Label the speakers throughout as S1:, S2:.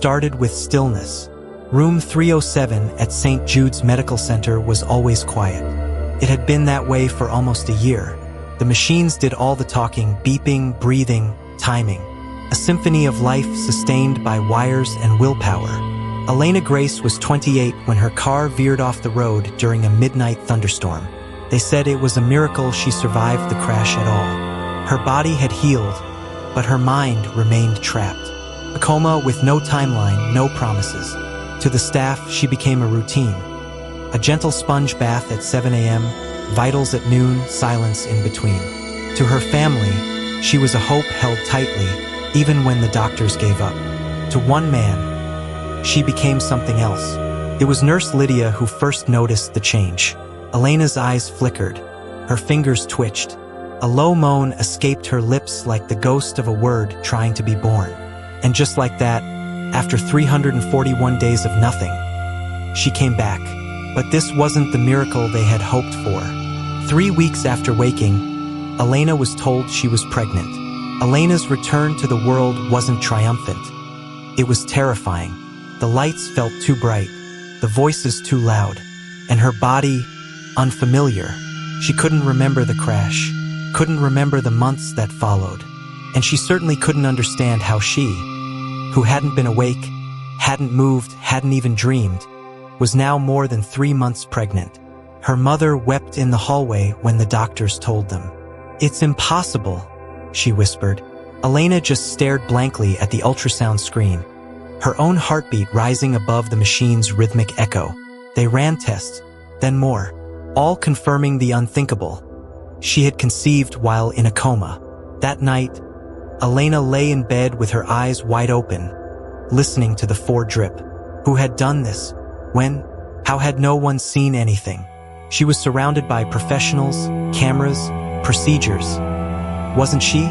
S1: started with stillness. Room 307 at St. Jude's Medical Center was always quiet. It had been that way for almost a year. The machines did all the talking, beeping, breathing, timing. A symphony of life sustained by wires and willpower. Elena Grace was 28 when her car veered off the road during a midnight thunderstorm. They said it was a miracle she survived the crash at all. Her body had healed, but her mind remained trapped. A coma with no timeline, no promises. To the staff, she became a routine. A gentle sponge bath at 7 a.m., vitals at noon, silence in between. To her family, she was a hope held tightly, even when the doctors gave up. To one man, she became something else. It was Nurse Lydia who first noticed the change. Elena's eyes flickered. Her fingers twitched. A low moan escaped her lips like the ghost of a word trying to be born. And just like that, after 341 days of nothing, she came back. But this wasn't the miracle they had hoped for. 3 weeks after waking, Elena was told she was pregnant. Elena's return to the world wasn't triumphant. It was terrifying. The lights felt too bright, the voices too loud, and her body unfamiliar. She couldn't remember the crash, couldn't remember the months that followed, and she certainly couldn't understand how she, who hadn't been awake, hadn't moved, hadn't even dreamed, was now more than 3 months pregnant. Her mother wept in the hallway when the doctors told them. "It's impossible," she whispered. Elena just stared blankly at the ultrasound screen, her own heartbeat rising above the machine's rhythmic echo. They ran tests, then more, all confirming the unthinkable. She had conceived while in a coma. That night, Elena lay in bed with her eyes wide open, listening to the foredrip. Who had done this? When? How had no one seen anything? She was surrounded by professionals, cameras, procedures. Wasn't she?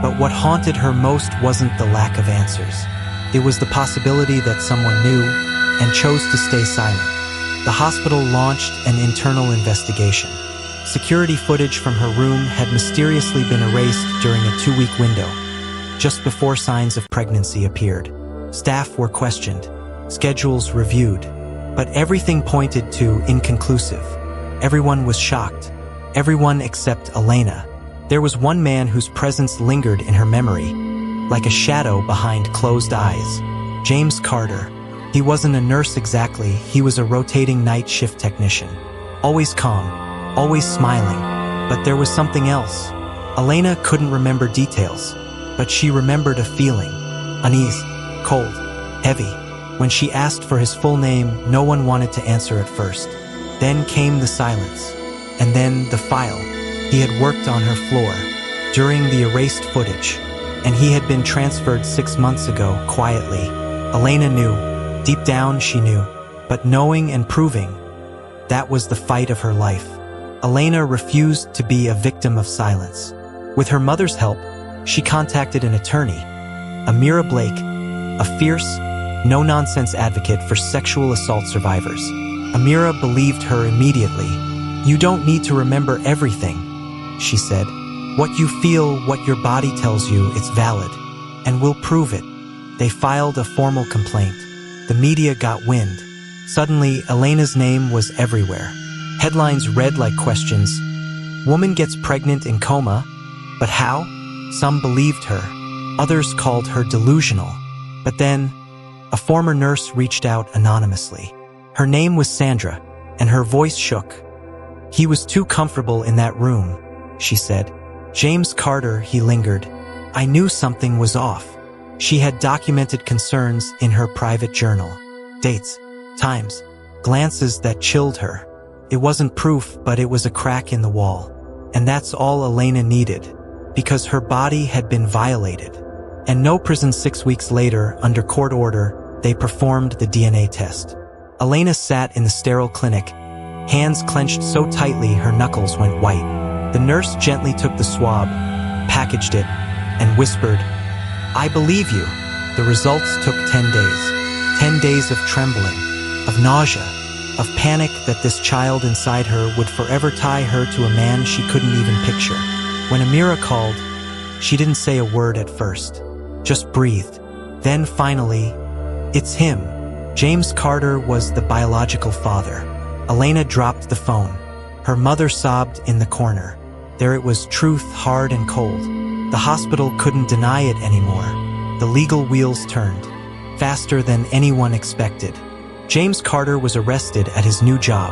S1: But what haunted her most wasn't the lack of answers. It was the possibility that someone knew and chose to stay silent. The hospital launched an internal investigation. Security footage from her room had mysteriously been erased during a 2-week window, just before signs of pregnancy appeared. Staff were questioned, schedules reviewed, but everything pointed to inconclusive. Everyone was shocked, everyone except Elena. There was one man whose presence lingered in her memory, like a shadow behind closed eyes. James Carter. He wasn't a nurse exactly, he was a rotating night shift technician. Always calm, always smiling, but there was something else. Elena couldn't remember details, but she remembered a feeling. Unease, cold, heavy. When she asked for his full name, no one wanted to answer at first. Then came the silence, and then the file. He had worked on her floor during the erased footage, and he had been transferred 6 months ago, quietly. Elena knew. Deep down, she knew. But knowing and proving, that was the fight of her life. Elena refused to be a victim of silence. With her mother's help, she contacted an attorney, Amira Blake, a fierce, no-nonsense advocate for sexual assault survivors. Amira believed her immediately. "You don't need to remember everything," she said. "What you feel, what your body tells you, it's valid, and we'll prove it." They filed a formal complaint. The media got wind. Suddenly, Elena's name was everywhere. Headlines read like questions. Woman gets pregnant in coma, but how? Some believed her. Others called her delusional. But then, a former nurse reached out anonymously. Her name was Sandra, and her voice shook. "He was too comfortable in that room," she said. "James Carter," he lingered. "I knew something was off." She had documented concerns in her private journal. Dates, times, glances that chilled her. It wasn't proof, but it was a crack in the wall. And that's all Elena needed, because her body had been violated. And no prison 6 weeks later, under court order, they performed the DNA test. Elena sat in the sterile clinic, hands clenched so tightly her knuckles went white. The nurse gently took the swab, packaged it, and whispered, "I believe you." The results took 10 days. 10 days of trembling, of nausea, of panic that this child inside her would forever tie her to a man she couldn't even picture. When Amira called, she didn't say a word at first, just breathed. Then finally, It's him. James Carter was the biological father. Elena dropped the phone. Her mother sobbed in the corner. There it was, truth, hard and cold. The hospital couldn't deny it anymore. The legal wheels turned, faster than anyone expected. James Carter was arrested at his new job,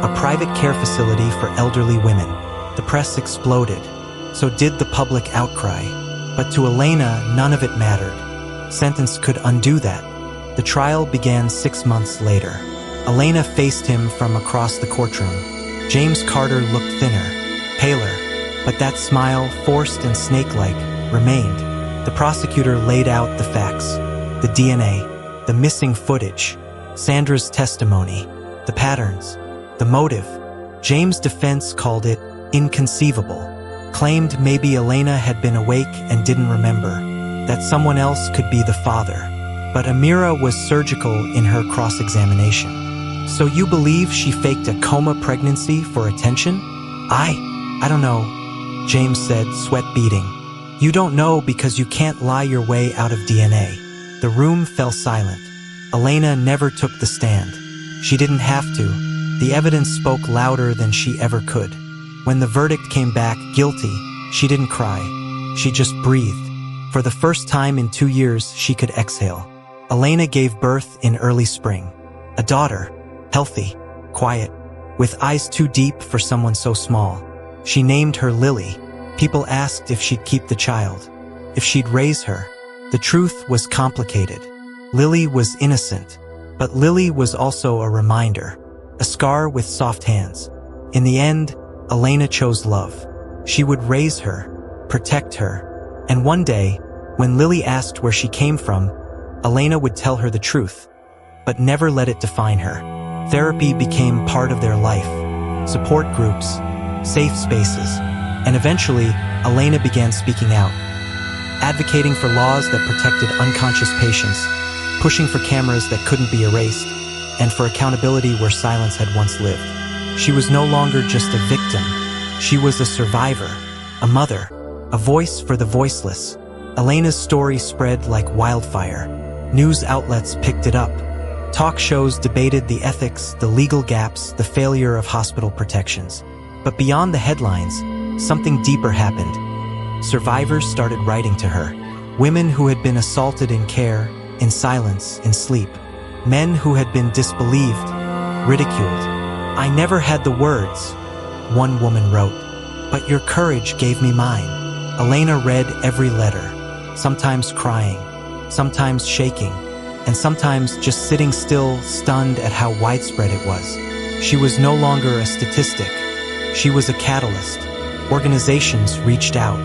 S1: a private care facility for elderly women. The press exploded. So did the public outcry. But to Elena, none of it mattered. Sentence could undo that. The trial began 6 months later. Elena faced him from across the courtroom. James Carter looked thinner, paler, but that smile, forced and snake-like, remained. The prosecutor laid out the facts. The DNA, the missing footage, Sandra's testimony, the patterns, the motive. James' defense called it inconceivable, claimed maybe Elena had been awake and didn't remember, that someone else could be the father. But Amira was surgical in her cross-examination. So you believe she faked a coma pregnancy for attention? I don't know, James said, sweat beading. You don't know because you can't lie your way out of DNA. The room fell silent. Elena never took the stand. She didn't have to. The evidence spoke louder than she ever could. When the verdict came back guilty, she didn't cry. She just breathed. For the first time in 2 years, she could exhale. Elena gave birth in early spring. A daughter, healthy, quiet, with eyes too deep for someone so small. She named her Lily. People asked if she'd keep the child, if she'd raise her. The truth was complicated. Lily was innocent, but Lily was also a reminder, a scar with soft hands. In the end, Elena chose love. She would raise her, protect her, and one day, when Lily asked where she came from, Elena would tell her the truth, but never let it define her. Therapy became part of their life, support groups, safe spaces, and eventually, Elena began speaking out, advocating for laws that protected unconscious patients, pushing for cameras that couldn't be erased, and for accountability where silence had once lived. She was no longer just a victim. She was a survivor, a mother, a voice for the voiceless. Elena's story spread like wildfire. News outlets picked it up. Talk shows debated the ethics, the legal gaps, the failure of hospital protections. But beyond the headlines, something deeper happened. Survivors started writing to her. Women who had been assaulted in care, in silence, in sleep. Men who had been disbelieved, ridiculed. I never had the words, one woman wrote, but your courage gave me mine. Elena read every letter, sometimes crying, sometimes shaking, and sometimes just sitting still, stunned at how widespread it was. She was no longer a statistic. She was a catalyst. Organizations reached out.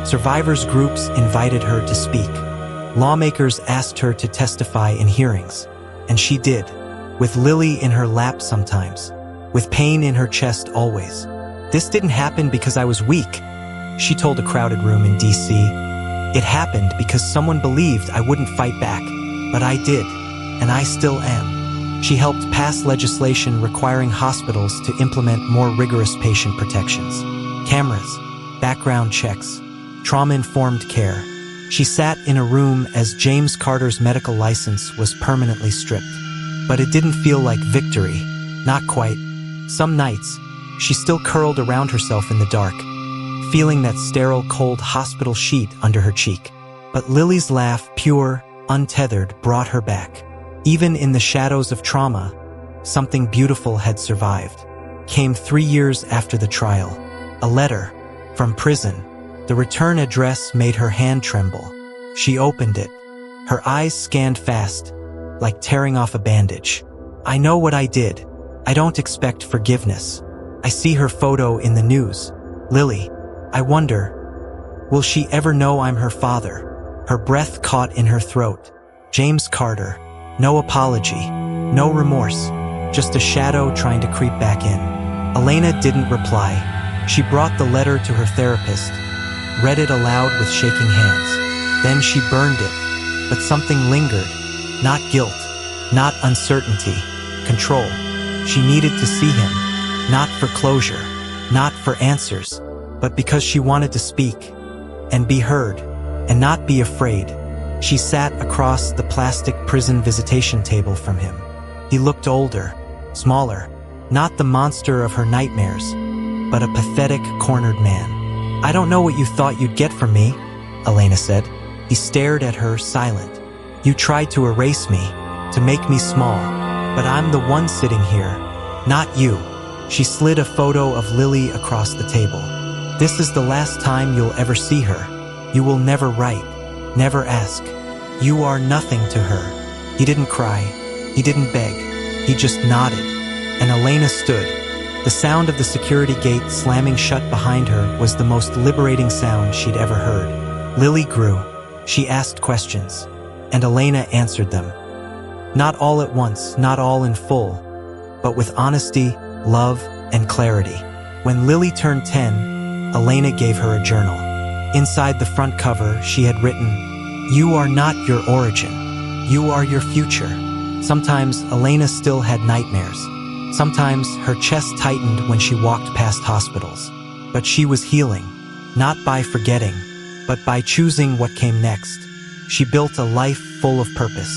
S1: Survivors groups invited her to speak. Lawmakers asked her to testify in hearings. And she did, with Lily in her lap sometimes, with pain in her chest always. This didn't happen because I was weak, she told a crowded room in D.C. It happened because someone believed I wouldn't fight back, but I did, and I still am. She helped pass legislation requiring hospitals to implement more rigorous patient protections. Cameras, background checks, trauma-informed care. She sat in a room as James Carter's medical license was permanently stripped. But it didn't feel like victory, not quite. Some nights, she still curled around herself in the dark, feeling that sterile, cold hospital sheet under her cheek. But Lily's laugh, pure, untethered, brought her back. Even in the shadows of trauma, something beautiful had survived. Came 3 years after the trial. A letter from prison. The return address made her hand tremble. She opened it. Her eyes scanned fast, like tearing off a bandage. I know what I did. I don't expect forgiveness. I see her photo in the news. Lily, I wonder, will she ever know I'm her father? Her breath caught in her throat. James Carter. No apology. No remorse. Just a shadow trying to creep back in. Elena didn't reply. She brought the letter to her therapist, read it aloud with shaking hands. Then she burned it. But something lingered. Not guilt. Not uncertainty. Control. She needed to see him. Not for closure. Not for answers. But because she wanted to speak. And be heard. And not be afraid. She sat across the plastic prison visitation table from him. He looked older, smaller, not the monster of her nightmares, but a pathetic, cornered man. "I don't know what you thought you'd get from me," Elena said. He stared at her, silent. "You tried to erase me, to make me small, but I'm the one sitting here, not you." She slid a photo of Lily across the table. "This is the last time you'll ever see her. You will never write, never ask. You are nothing to her." He didn't cry. He didn't beg. He just nodded. And Elena stood. The sound of the security gate slamming shut behind her was the most liberating sound she'd ever heard. Lily grew. She asked questions, and Elena answered them. Not all at once, not all in full, but with honesty, love, and clarity. When Lily turned 10, Elena gave her a journal. Inside the front cover, she had written, "You are not your origin. You are your future." Sometimes Elena still had nightmares. Sometimes her chest tightened when she walked past hospitals. But she was healing, not by forgetting, but by choosing what came next. She built a life full of purpose.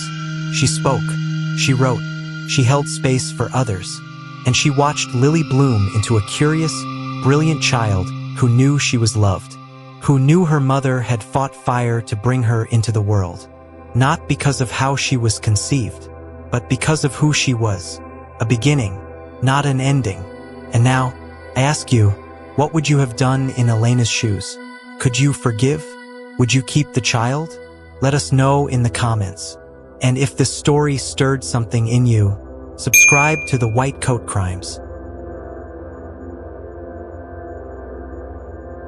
S1: She spoke, she wrote, she held space for others, and she watched Lily bloom into a curious, brilliant child who knew she was loved, who knew her mother had fought fire to bring her into the world, not because of how she was conceived, but because of who she was, a beginning, not an ending. And now, I ask you, what would you have done in Elena's shoes? Could you forgive? Would you keep the child? Let us know in the comments. And if this story stirred something in you, subscribe to the White Coat Crimes.